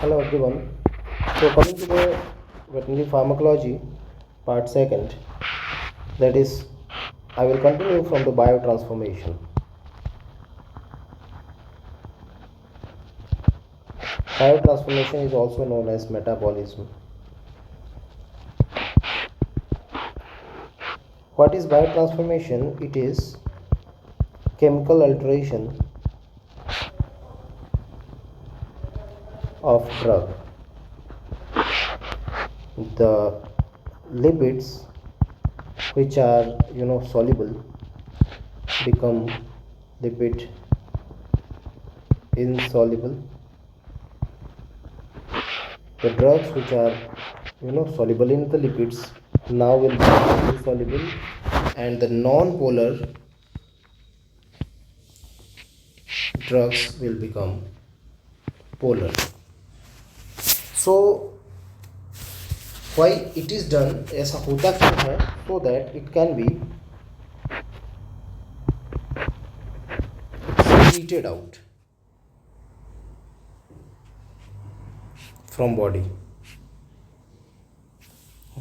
Hello everyone. So coming to the veterinary pharmacology part second, that is, I will continue from the biotransformation. Biotransformation is also known as metabolism. What is biotransformation? It is chemical alteration of drug. The lipids which are soluble become lipid insoluble. The drugs which are soluble in the lipids now will become insoluble, and the non-polar drugs will become polar. So why it is done, ऐसा होता क्यों है? So that it can be secreted out from body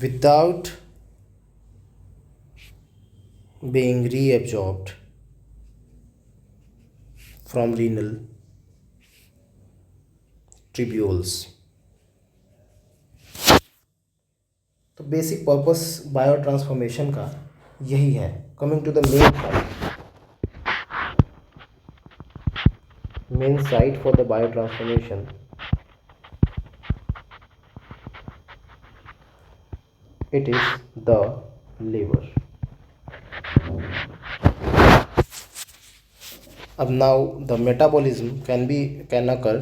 without being reabsorbed from renal tubules. तो basic purpose biotransformation का यही है. Coming to the main site for the biotransformation, it is the liver. Now the metabolism can occur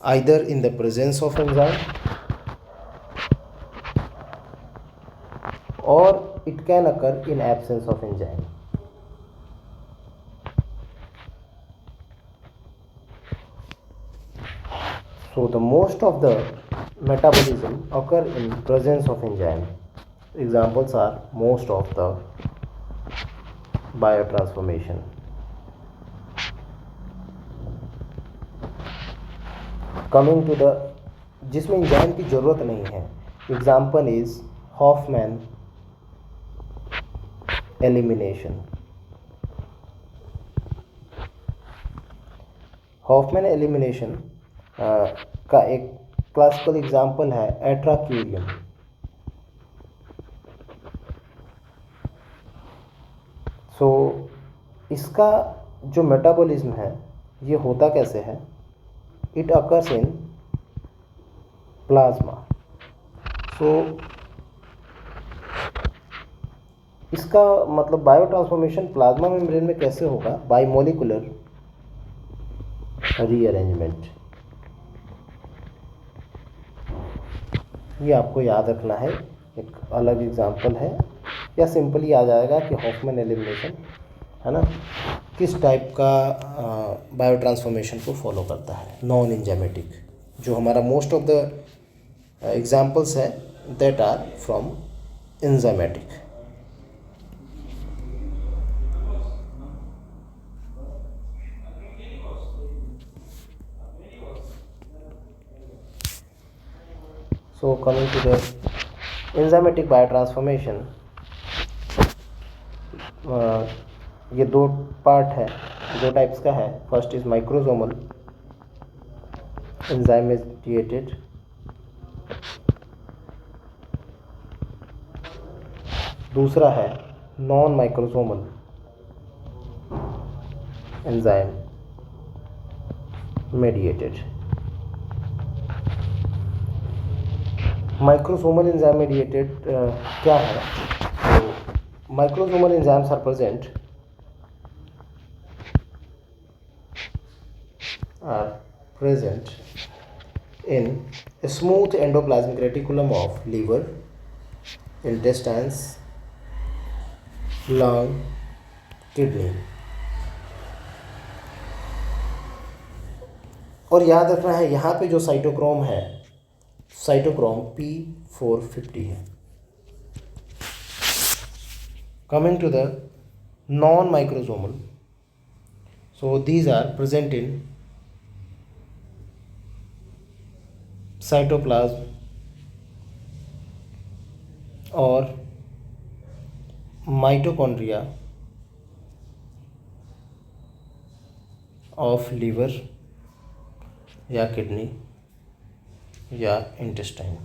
either in the presence of enzyme or it can occur in absence of enzyme. So the most of the metabolism occur in presence of enzyme. Examples are most of the biotransformation. Coming to the जिसमें enzyme की ज़रूरत नहीं है. Example is Hoffman elimination. Hoffman elimination का एक classical example है atracurium. So इसका जो मेटाबॉलिज्म है ये होता कैसे है? It occurs in plasma. So इसका मतलब बायोट्रांसफॉर्मेशन प्लाज्मा मेम्ब्रेन में कैसे होगा? By molecular rearrangement. ये आपको याद रखना है. एक अलग एग्जांपल है, या सिंपली आ जाएगा कि हॉफमैन एलिमिनेशन है ना, किस टाइप का बायोट्रांसफॉर्मेशन को फॉलो करता है. नॉन एंजाइमेटिक, जो हमारा मोस्ट ऑफ द एग्जांपल्स है that are from enzymatic. So coming to the enzymatic biotransformation, ये दो पार्ट है, दो टाइप्स का है. First is microsomal enzyme mediated, दूसरा है non microsomal enzyme mediated. Microsomal enzyme mediated क्या है? तो microsomal enzymes are present in a smooth endoplasmic reticulum of liver, intestines, lung, kidney. और याद रखना है यहाँ पे जो साइटोक्रोम है, साइटोक्रोम P450 है. Coming to the non microsomal. So these are present in cytoplasm or mitochondria of liver या किडनी या इंटेस्टाइन.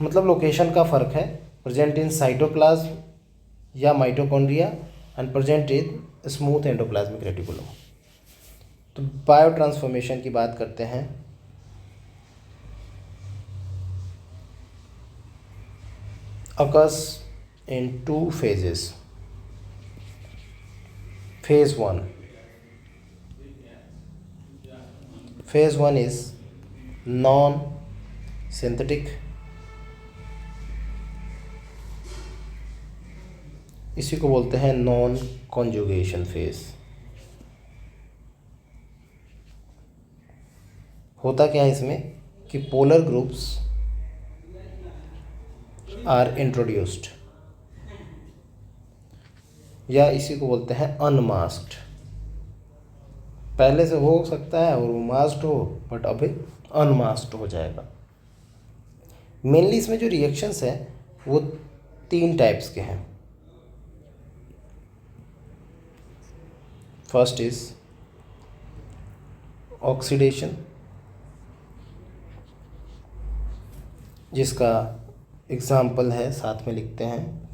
मतलब लोकेशन का फ़र्क है. प्रेजेंट इन साइटोप्लाज्म या mitochondria and present in smooth endoplasmic reticulum. तो बायो ट्रांसफॉर्मेशन की बात करते हैं. occurs in two phases. Phase 1. Phase 1 is non-synthetic. इसी को बोलते हैं नॉन कॉन्जुगेशन फेज. होता क्या है इसमें कि पोलर ग्रुप्स आर इंट्रोड्यूस्ड, या इसी को बोलते हैं अनमास्क्ड. पहले से हो सकता है और वो मास्क्ड हो, बट अभी अनमास्क्ड हो जाएगा. मेनली इसमें जो रिएक्शंस हैं वो 3 टाइप्स के हैं. फर्स्ट इज ऑक्सीडेशन, जिसका एग्जाम्पल है, साथ में लिखते हैं,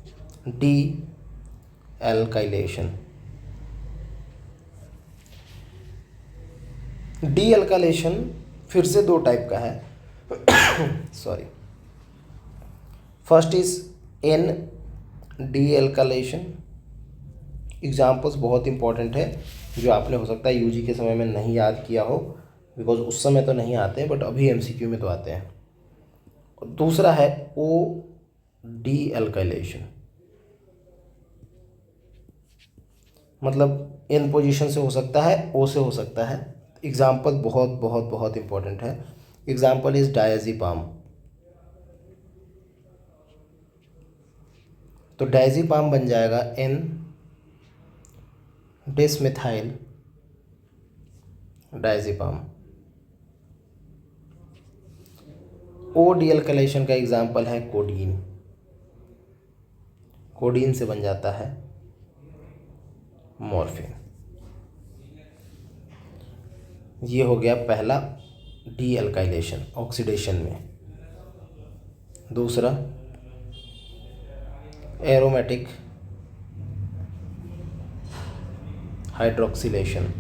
डी एल्काइलेशन. डी एल्काइलेशन फिर से 2 टाइप का है. Sorry. First is an D alkylation. Examples बहुत इंपॉर्टेंट है, जो आपने हो सकता है यूजी के समय में नहीं याद किया हो, बिकॉज उस समय तो नहीं आते हैं, बट अभी एमसीक्यू में तो आते हैं. दूसरा है ओ डी एल्काइलेशन. मतलब एन पोजीशन से हो सकता है, ओ से हो सकता है. एग्जाम्पल बहुत बहुत बहुत इंपॉर्टेंट है. Example is diazepam. तो डायज़ेपाम बन जाएगा N desmethyl diazepam. O dealkylation का एग्जाम्पल है कोडीन. कोडीन से बन जाता है मॉर्फिन. ये हो गया पहला डी एल्काइलेशन ऑक्सीडेशन में. दूसरा एरोमेटिक हाइड्रोक्सिलेशन.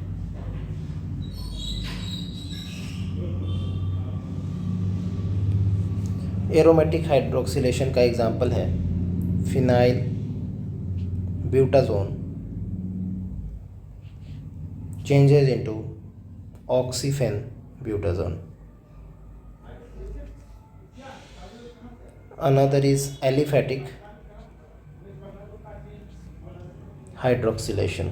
एरोमेटिक हाइड्रोक्सिलेशन का एग्जाम्पल है phenylbutazone changes into oxyphenbutazone. Another is aliphatic hydroxylation.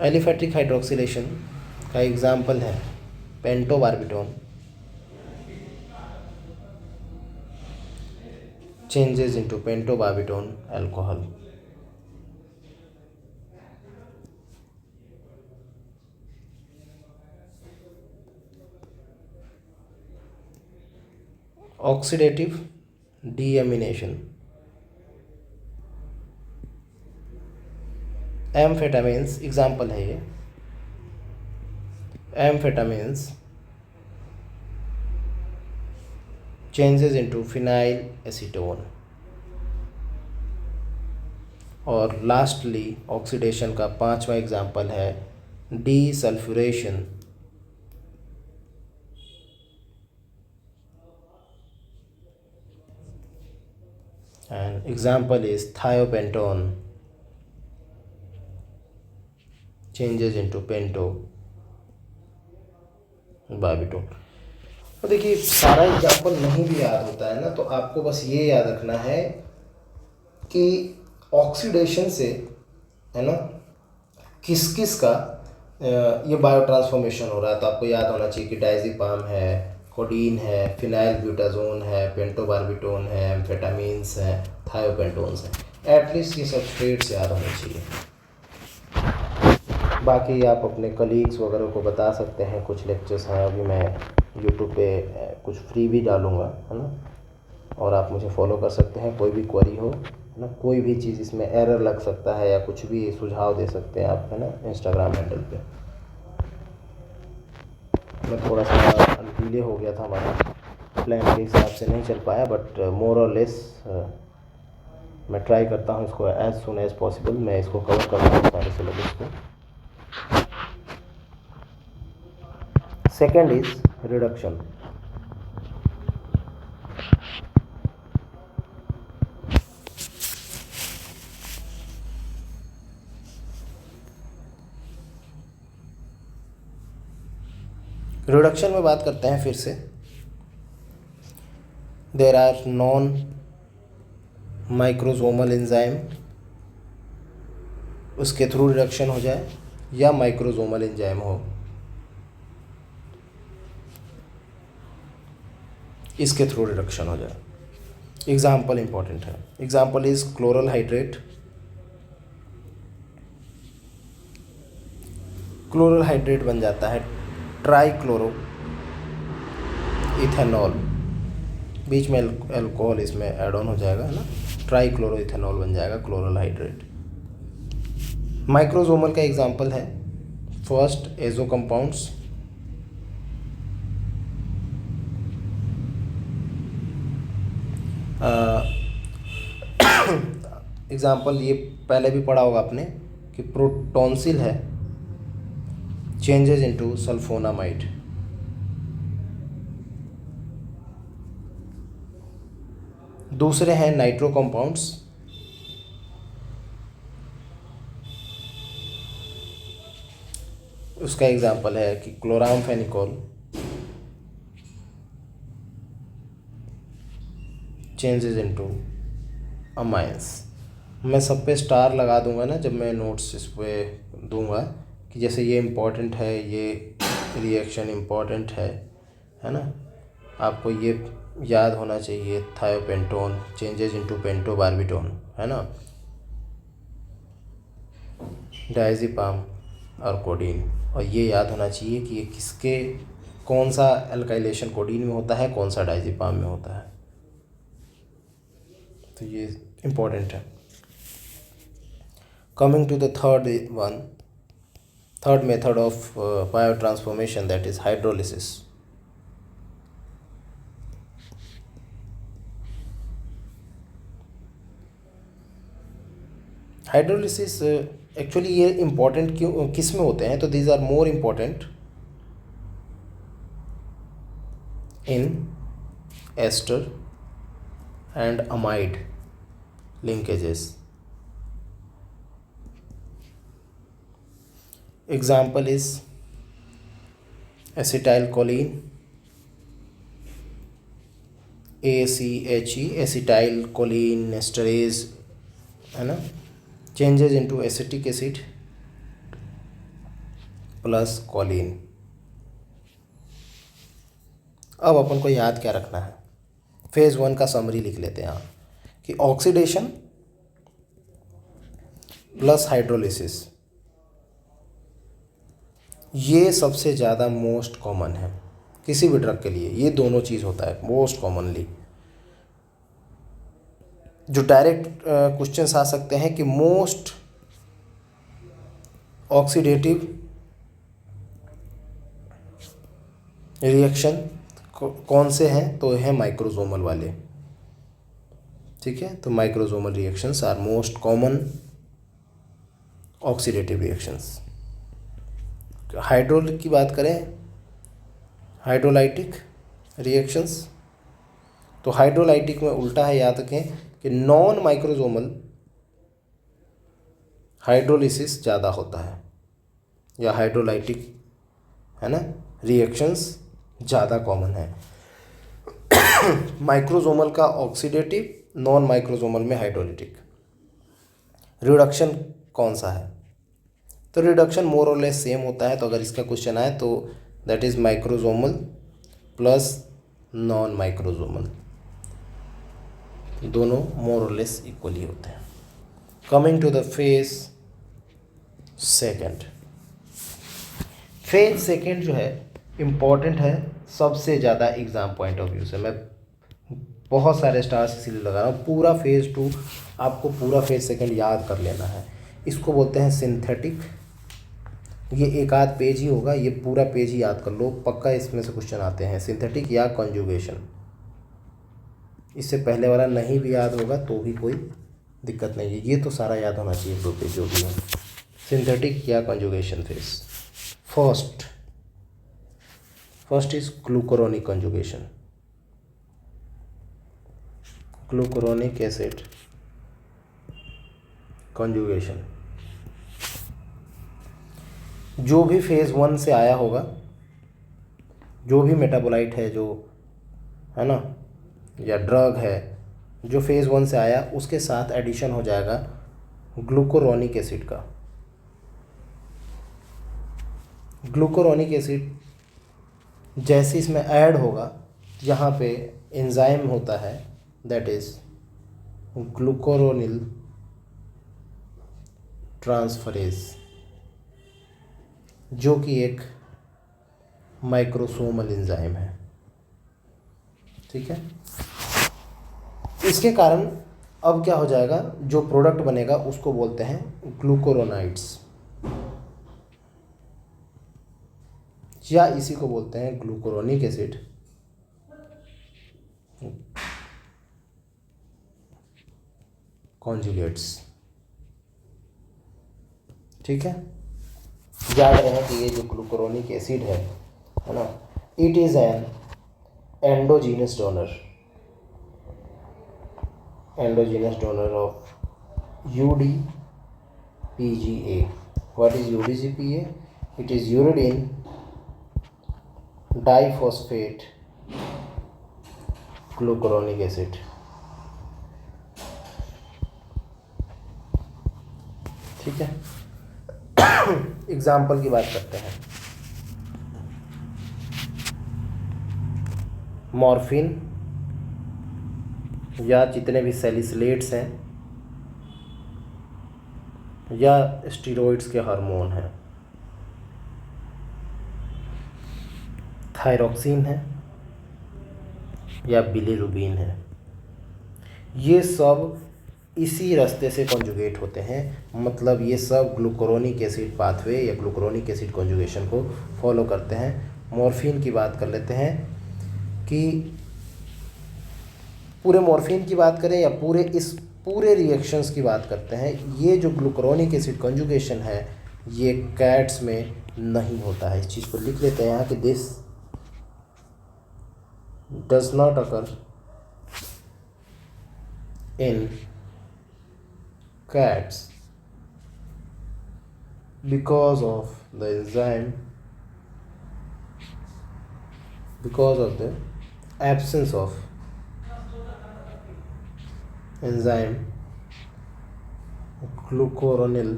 Aliphatic hydroxylation का एग्जाम्पल है pentobarbitone changes into pentobarbital alcohol. Oxidative deamination. Amphetamines example है ये. Amphetamines changes into phenyl acetone. और lastly oxidation का 5वां example है desulfuration. And example is thiopentone changes into pentobarbital. तो देखिए सारा एग्जाम्पल नहीं भी याद होता है ना, तो आपको बस ये याद रखना है कि ऑक्सीडेशन से, है ना, किस किस का ये बायो ट्रांसफॉर्मेशन हो रहा है. तो आपको याद होना चाहिए कि डायज़ेपाम है, कोडीन है, फिनाइल ब्यूटाजोन है, पेंटोबार्बिटोन है, एम्फेटामिन्स हैं, थायोपेंटोन्स हैं। एटलीस्ट ये सब्सट्रेट्स याद होने चाहिए। बाकी आप अपने कलीग्स वगैरह को बता सकते हैं। कुछ लेक्चर्स हैं, अभी मैं यूट्यूब पे कुछ फ्री भी डालूँगा, है ना, और आप मुझे फॉलो कर सकते हैं। कोई भी क्वेरी हो, है ना, कोई भी चीज़ इसमें एरर लग सकता है या कुछ भी सुझाव दे सकते हैं आप, है ना, इंस्टाग्राम हैंडल पे। मैं थोड़ा सा डिले हो गया था, हमारा प्लान के हिसाब से नहीं चल पाया, बट मोर और लेस मैं ट्राई करता हूँ इसको एज सुन एज पॉसिबल मैं इसको कवर कर पाऊँ सारे सिलेबस को। Second is reduction. रिडक्शन में बात करते हैं फिर से। There are non microsomal enzyme, उसके थ्रू रिडक्शन हो जाए, या माइक्रोसोमल एंजाइम हो, इसके थ्रू रिडक्शन हो जाए। एग्जाम्पल इंपॉर्टेंट है। Example is chloral hydrate. Chloral hydrate बन जाता है ट्राईक्लोरो इथेनॉल, बीच में अल्कोहल इसमें ऐड ऑन हो जाएगा, है ना, ट्राईक्लोरो इथेनॉल बन जाएगा क्लोरल हाइड्रेट। माइक्रोसोमल का एग्जाम्पल है फर्स्ट एजो कंपाउंड्स, एग्जाम्पल ये पहले भी पढ़ा होगा आपने कि प्रोटॉन्सिल है, चेंजेस इनटू सल्फोनामाइड। दूसरे हैं नाइट्रो कंपाउंड्स, उसका एग्जाम्पल है कि क्लोरामफेनिकोल, चेंजेस इनटू अमाइंस। मैं सब पे स्टार लगा दूंगा ना जब मैं नोट्स इस पे दूंगा, कि जैसे ये इम्पोर्टेंट है, ये रिएक्शन इम्पोर्टेंट है ना, आपको ये याद होना चाहिए। थायोपेंटोन चेंजेस इनटू पेंटोबार्बिटोन, है ना, डायज़ेपाम और कोडीन, और ये याद होना चाहिए कि ये किसके कौन सा अल्काइलेशन कोडीन में होता है, कौन सा डायज़ेपाम में होता है। तो ये इम्पोर्टेंट है। Coming to the third method of biotransformation, that is hydrolysis. Hydrolysis actually ये इम्पोर्टेंट क्यों किस में होते हैं, तो these are more important in ester and amide linkages. Example is acetylcholine, ACHE, acetylcholine esterase, है ना, changes into acetic acid plus choline। अब अपन को याद क्या रखना है, फेज़ 1 का समरी लिख लेते हैं कि ऑक्सीडेशन प्लस हाइड्रोलिसिस, ये सबसे ज़्यादा मोस्ट कॉमन है किसी भी ड्रग के लिए। ये दोनों चीज़ होता है मोस्ट कॉमनली। जो डायरेक्ट क्वेश्चंस आ सकते हैं कि मोस्ट ऑक्सीडेटिव रिएक्शन कौन से हैं, तो है माइक्रोसोमल वाले। ठीक है, तो microsomal reactions are most common oxidative reactions. हाइड्रोल की बात करें, हाइड्रोलाइटिक रिएक्शंस, तो हाइड्रोलाइटिक में उल्टा है, याद रखें कि नॉन माइक्रोसोमल हाइड्रोलिसिस ज़्यादा होता है, या हाइड्रोलाइटिक, है ना, रिएक्शंस ज़्यादा कॉमन है। माइक्रोसोमल का ऑक्सीडेटिव, नॉन माइक्रोसोमल में हाइड्रोलिटिक। रिडक्शन कौन सा है, तो रिडक्शन मोर और लेस सेम होता है। तो अगर इसका क्वेश्चन आए तो that is microsomal plus non microsomal, दोनों मोर और लेस इक्वली होते हैं। Coming to the phase second. Phase second जो है इम्पॉर्टेंट है सबसे ज़्यादा एग्ज़ाम पॉइंट ऑफ व्यू से। मैं बहुत सारे स्टार्स इसीलिए लगा रहा हूँ। पूरा फेज़ टू आपको पूरा फेज सेकेंड याद कर लेना है। इसको बोलते हैं सिंथेटिक। ये एक आध पेज ही होगा, ये पूरा पेज ही याद कर लो, पक्का इसमें से क्वेश्चन आते हैं। सिंथेटिक या कॉन्जुगेशन, इससे पहले वाला नहीं भी याद होगा तो भी कोई दिक्कत नहीं है, ये तो सारा याद होना चाहिए दो पेज जो भी है। सिंथेटिक या conjugation phase. First is glucuronic conjugation. Glucuronic acid conjugation. जो भी फेज़ वन से आया होगा, जो भी मेटाबोलाइट है जो है ना, या ड्रग है जो फेज़ वन से आया, उसके साथ एडिशन हो जाएगा ग्लूकुरोनिक एसिड का। ग्लूकुरोनिक एसिड जैसे इसमें ऐड होगा, यहाँ पे एंजाइम होता है दैट इज ग्लूकुरोनिल ट्रांसफरेज, जो कि एक माइक्रोसोमल एंजाइम है। ठीक है, इसके कारण अब क्या हो जाएगा, जो प्रोडक्ट बनेगा उसको बोलते हैं ग्लूकुरोनाइड्स, या इसी को बोलते हैं ग्लूकुरोनिक एसिड कॉन्जुगेट्स। ठीक है, याद रहे कि ये जो ग्लूकुरोनिक एसिड है ना, it is an endogenous donor, of UDPGA. What is UDPGA? It is uridine diphosphate glucuronic acid. ठीक है, एग्जाम्पल की बात करते हैं। मॉर्फिन या जितने भी सैलिसिलेट्स हैं या स्टीरॉइड्स के हार्मोन हैं, थायरोक्सिन है या बिलीरुबिन है, ये सब इसी रास्ते से कॉन्जुगेट होते हैं। मतलब ये सब ग्लूकुरोनिक एसिड पाथवे या ग्लूकुरोनिक एसिड कॉन्जुगेशन को फॉलो करते हैं। मॉर्फिन की बात कर लेते हैं कि पूरे मॉर्फिन की बात करें या पूरे रिएक्शंस की बात करते हैं, ये जो ग्लूकुरोनिक एसिड कॉन्जुगेशन है ये कैट्स में नहीं होता है। इस चीज़ को लिख लेते हैं यहाँ कि this does not occur in cats because of the absence of enzyme glucuronil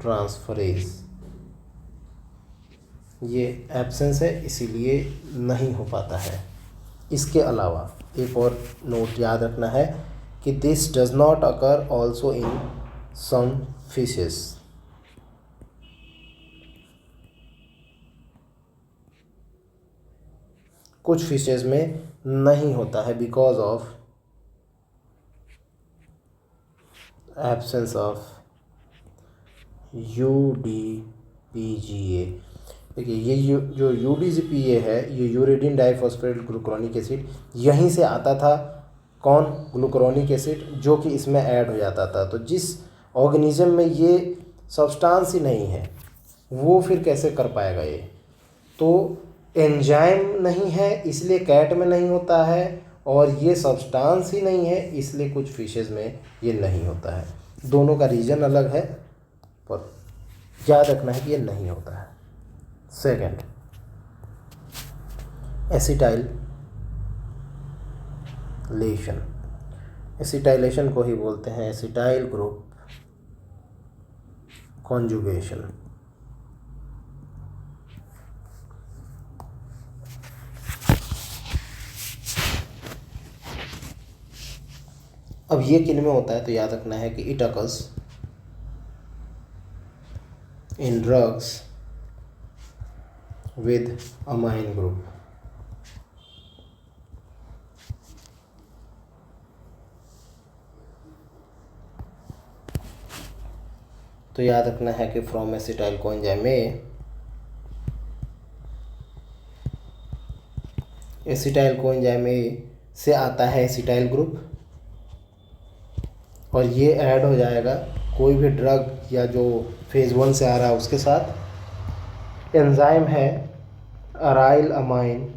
transferase। ये एब्सेंस है इसीलिए नहीं हो पाता है। इसके अलावा एक और नोट याद रखना है कि this does not occur also in some fishes. कुछ फिशेस में नहीं होता है because of absence of UDPGA। देखिए ये जो UDPGA है, ये यूरिडीन डाइफॉस्फेट ग्लूकुरोनिक एसिड, यहीं से आता था। कौन? ग्लूकुरोनिक एसिड, जो कि इसमें ऐड हो जाता था। तो जिस ऑर्गेनिज्म में ये सब्सटेंस ही नहीं है वो फिर कैसे कर पाएगा ये? तो एंजाइम नहीं है इसलिए कैट में नहीं होता है, और ये सब्सटेंस ही नहीं है इसलिए कुछ फिशेस में ये नहीं होता है। दोनों का रीजन अलग है पर याद रखना है कि ये नहीं होता है। सेकंड, एसिटाइलेशन को ही बोलते हैं एसिटाइल ग्रुप कॉन्जुगेशन। अब ये किन में होता है तो याद रखना है कि it occurs in drugs with amine group. तो याद रखना है कि फ्रॉम एसिटाइल कोएंजाइम में एसिटाइल कोएंजाइम से आता है एसिटाइल ग्रुप, और ये ऐड हो जाएगा कोई भी ड्रग या जो फेज़ 1 से आ रहा है उसके साथ। एंजाइम है अराइल अमाइन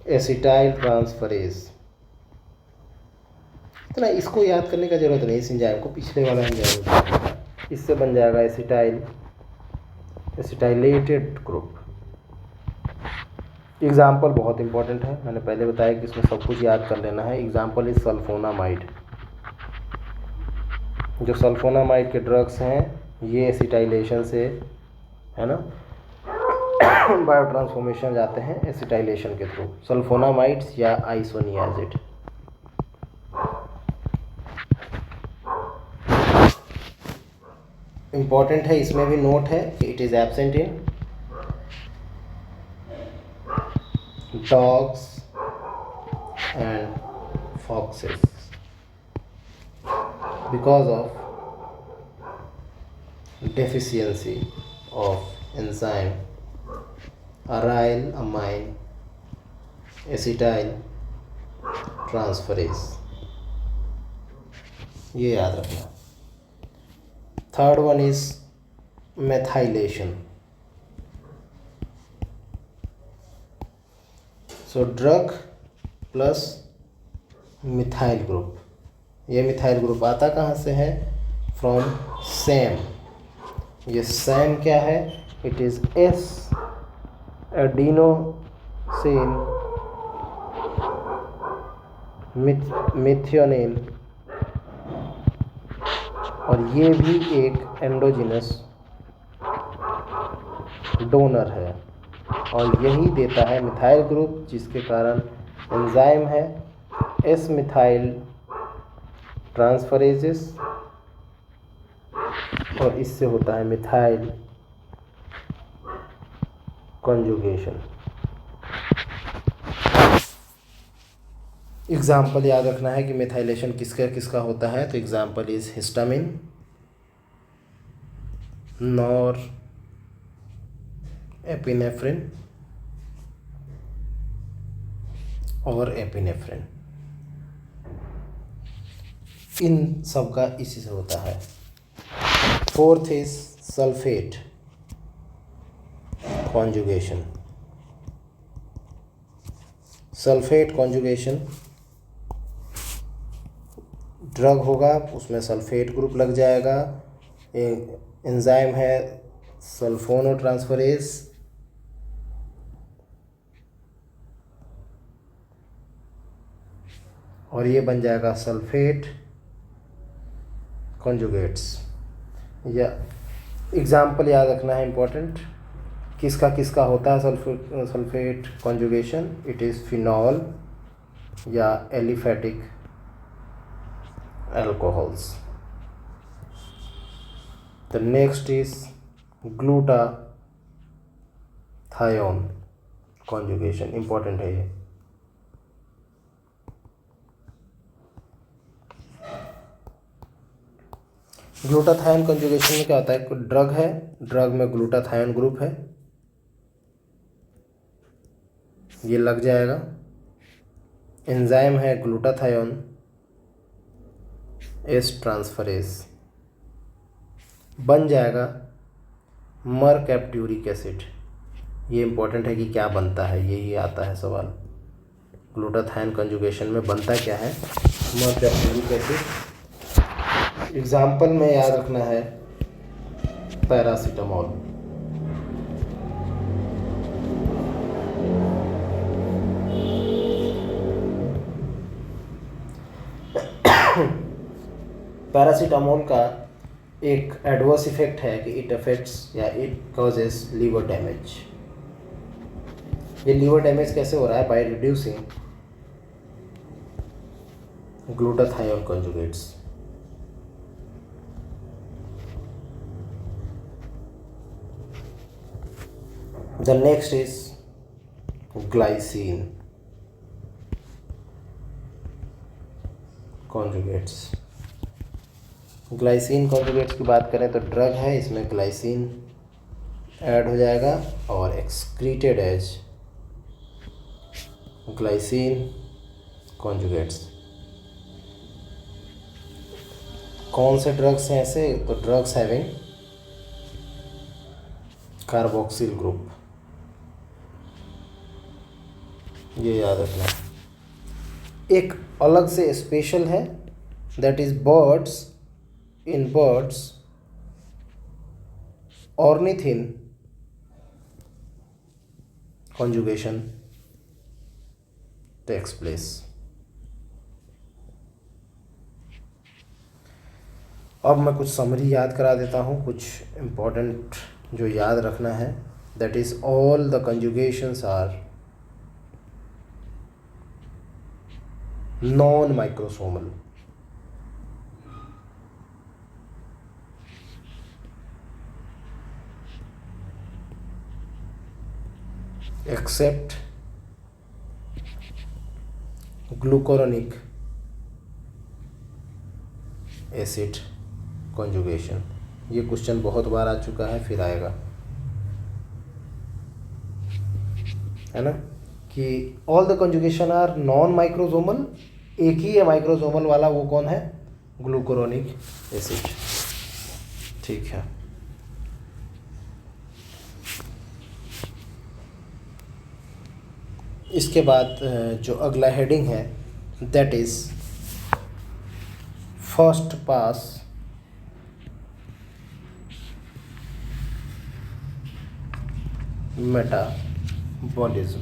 एसिटाइल ट्रांसफरेज। तो ना इसको याद करने का ज़रूरत नहीं, इस एंजाइम को पिछले वाला एंजाइम, इससे बन जाएगा एसिटाइलेटेड ग्रुप। एग्जाम्पल बहुत इंपॉर्टेंट है, मैंने पहले बताया कि इसमें सब कुछ याद कर लेना है। Example is sulphonamide. जो सल्फोनामाइड के ड्रग्स हैं ये एसिटाइलेशन से, है ना, बायो ट्रांसफॉर्मेशन जाते हैं एसिटाइलेशन के थ्रू, सल्फोनामाइड्स या आइसोनियाजिड। इम्पॉर्टेंट है, इसमें भी नोट है कि it is absent in dogs and foxes because of deficiency of enzyme aryl amine acetyl transferase। ये याद रखना। Third one is methylation. So drug plus methyl group. ये मिथाइल ग्रुप आता कहाँ से है? From Sam. ये सैम क्या है? It is S adenosine methionine, और ये भी एक एंडोजिनस डोनर है, और यही देता है मिथाइल ग्रुप, जिसके कारण एंजाइम है एस मिथाइल ट्रांसफरेजेस, और इससे होता है मिथाइल कॉन्जुगेशन। एग्जाम्पल याद रखना है कि मिथाइलेशन किसका किसका होता है। तो example is histamine, nor epinephrine और एपिनेफ्रिन, इन सब का इसी से होता है। Fourth is sulphate conjugation. Sulphate conjugation drug होगा, उसमें सल्फेट ग्रुप लग जाएगा, एंजाइम है सल्फोनोट्रांसफरेज, और ये बन जाएगा सल्फेट कॉन्जुगेट्स। या एग्जाम्पल याद रखना है इम्पोर्टेंट, किसका किसका होता है sulphate conjugation. It is phenol या aliphatic alcohols। The next is glutathione conjugation, important है ये। ग्लूटाथायोन कॉन्जुगेशन में क्या होता है? ड्रग है, ड्रग में ग्लूटाथायोन ग्रुप है, ये लग जाएगा। एंजाइम है ग्लूटाथायोन एस ट्रांसफरेज, बन जाएगा मरकैप्ट्यूरिक एसिड। ये इंपॉर्टेंट है कि क्या बनता है, यही आता है सवाल। ग्लूटाथायोन कंजुगेशन में बनता क्या है? मरकैप्ट्यूरिक एसिड। एग्जाम्पल में याद रखना है पैरासीटामोल। पैरासीटामोल का एक एडवर्स इफेक्ट है कि इट अफेक्ट्स या इट कॉजेस लीवर डैमेज। ये लीवर डैमेज कैसे हो रहा है? By reducing glutathione conjugates. The next is glycine conjugates. Glycine conjugates की बात करें तो ड्रग है, इसमें ग्लाइसिन ऐड हो जाएगा और एक्सक्रीटेड एज ग्लाइसिन कॉन्जुगेट्स. कौन से ड्रग्स हैं ऐसे? तो ड्रग्स हैविंग कार्बोक्सिल ग्रुप, ये याद रखना. एक अलग से स्पेशल है, that is birds. In birds ornithine conjugation takes place. अब मैं कुछ समरी याद करा देता हूँ, कुछ इम्पोर्टेंट जो याद रखना है. That is all the conjugations are non microsomal. Except glucuronic acid conjugation. ये क्वेश्चन बहुत बार आ चुका है, फिर आएगा, है ना, कि all the conjugation are non microsomal. एक ही है माइक्रोसोमल वाला, वो कौन है? Glucuronic acid. ठीक है. इसके बाद जो अगला हेडिंग है, that is first pass metabolism.